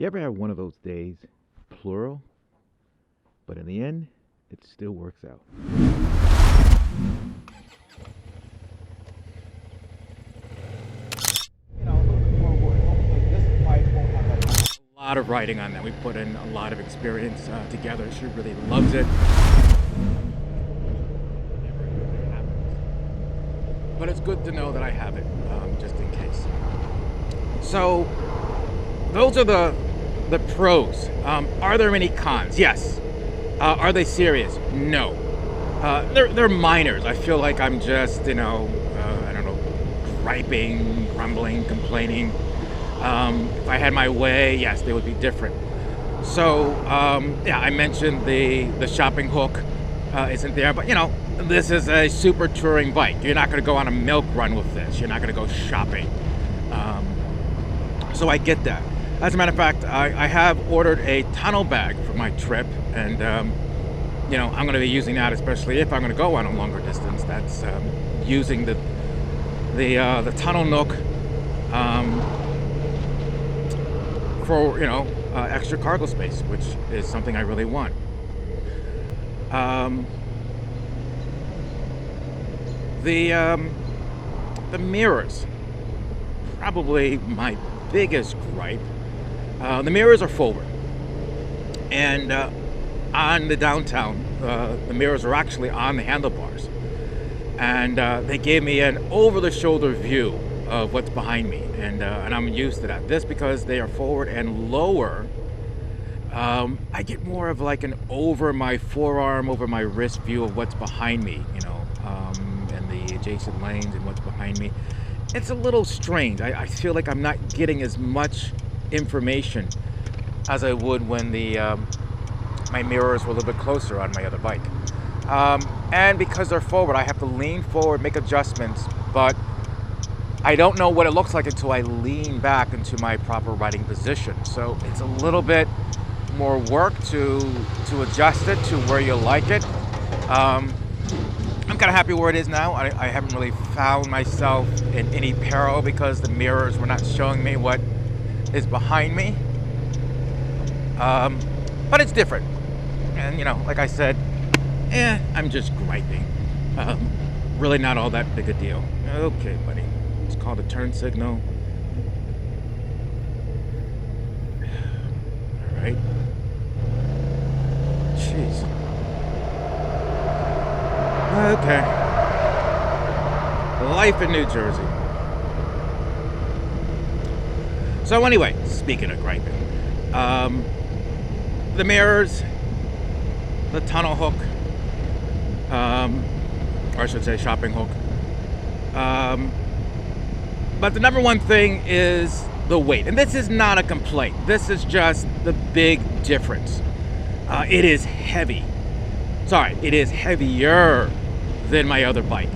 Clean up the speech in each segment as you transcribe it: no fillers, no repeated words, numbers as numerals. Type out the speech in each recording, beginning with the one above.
You ever have one of those days, plural, but in the end, it still works out? A lot of writing on that. We put in a lot of experience together. She really loves it. But it's good to know that I have it, just in case. So, those are the pros. Are there any cons? Yes. Are they serious? No. They're minors. I feel like I'm just, I don't know, griping, grumbling, complaining. If I had my way, yes, they would be different. So, yeah, I mentioned the shopping hook isn't there, but this is a super touring bike. You're not going to go on a milk run with this. You're not going to go shopping. So I get that. As a matter of fact, I have ordered a tunnel bag for my trip, and I'm going to be using that, especially if I'm going to go on a longer distance. That's using the tunnel nook for extra cargo space, which is something I really want. The mirrors, probably my biggest gripe. The mirrors are forward, and on the downtown, the mirrors are actually on the handlebars, and they gave me an over-the-shoulder view of what's behind me, and I'm used to that. This, because they are forward and lower, I get more of like an over my forearm, over my wrist view of what's behind me, and the adjacent lanes and what's behind me. It's a little strange. I feel like I'm not getting as much information as I would when my mirrors were a little bit closer on my other bike. And because they're forward, I have to lean forward, make adjustments, but I don't know what it looks like until I lean back into my proper riding position. So it's a little bit more work to adjust it to where you like it. I'm kind of happy where it is now. I haven't really found myself in any peril because the mirrors were not showing me what is behind me. But it's different. And, like I said, I'm just griping. Really not all that big a deal. Okay, buddy. It's called a turn signal. All right. Jeez. Okay. Life in New Jersey. So anyway, speaking of griping, the mirrors, the tunnel hook, or I should say shopping hook. But the number one thing is the weight. And this is not a complaint. This is just the big difference. It is heavy. Sorry, it is heavier than my other bike.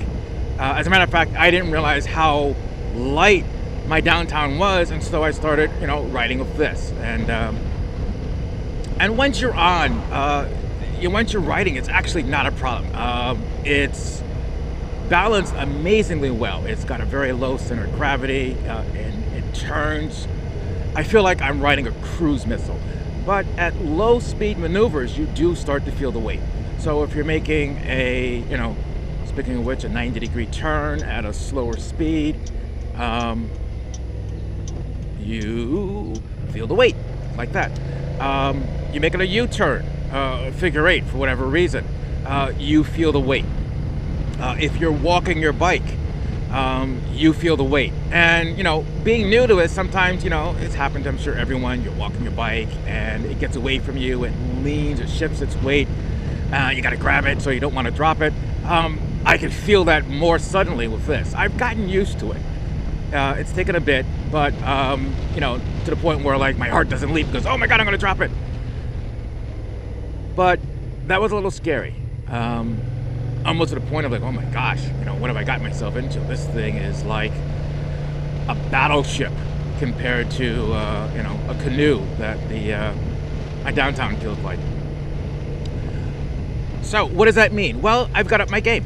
As a matter of fact, I didn't realize how light my downtown was, and so I started, riding with this. And once you're on, once you're riding, it's actually not a problem. It's balanced amazingly well. It's got a very low center of gravity, and it turns. I feel like I'm riding a cruise missile. But at low speed maneuvers, you do start to feel the weight. So if you're making a, speaking of which, a 90-degree turn at a slower speed, you feel the weight like that. You're making a U-turn, figure eight for whatever reason, you feel the weight. If you're walking your bike, you feel the weight. And, being new to it, sometimes, it's happened to, I'm sure, everyone. You're walking your bike and it gets away from you, it leans, it shifts its weight. You got to grab it so you don't want to drop it. I can feel that more suddenly with this. I've gotten used to it. It's taken a bit, but, to the point where, like, my heart doesn't leap because, oh my God, I'm going to drop it. But that was a little scary. Almost to the point of like, oh my gosh, what have I got myself into? This thing is like a battleship compared to, a canoe that my downtown feels like. So what does that mean? Well, I've got up my game.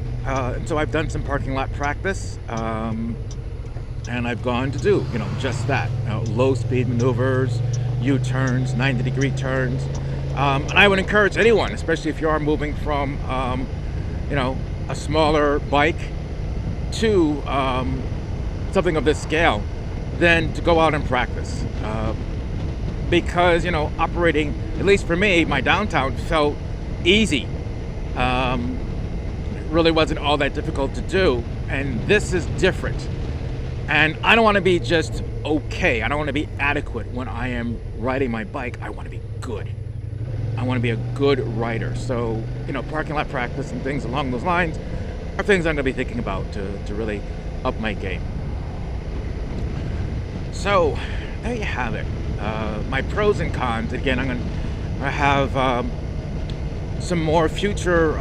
So I've done some parking lot practice, and I've gone to do, just that. Low speed maneuvers, U-turns, 90-degree turns. And I would encourage anyone, especially if you are moving from, you know, a smaller bike to something of this scale, then to go out and practice. Because, you know, operating, at least for me, my downtown felt easy. It really wasn't all that difficult to do, and this is different. And I don't want to be just okay. I don't want to be adequate when I am riding my bike. I want to be good. I want to be a good rider. So, you know, parking lot practice and things along those lines are things I'm going to be thinking about to really up my game. So, there you have it. My pros and cons. Again, I have some more future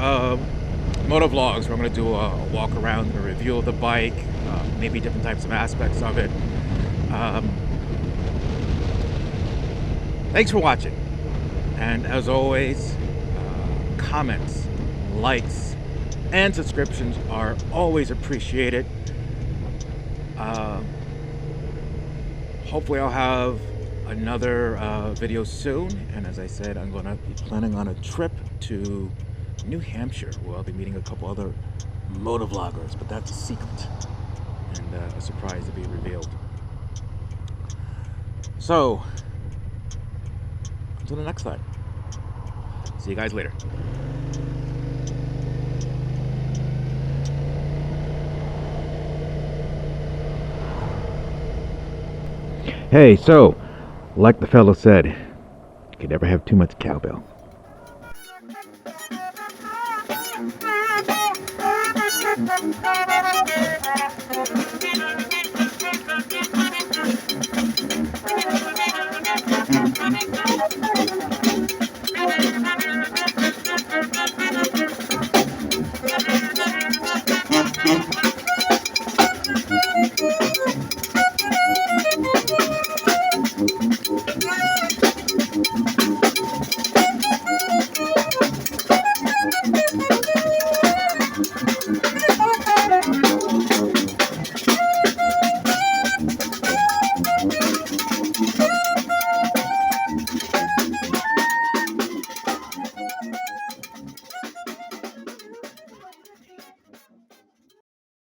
motovlogs where I'm going to do a walk around, a review of the bike, maybe different types of aspects of it. Thanks for watching. And as always, comments, likes, and subscriptions are always appreciated. Hopefully I'll have another video soon. And as I said, I'm going to be planning on a trip to New Hampshire, where I'll be meeting a couple other motovloggers, but that's a secret and a surprise to be revealed. So, until the next time, see you guys later. Hey, so, like the fellow said, you can never have too much cowbell. Thank you.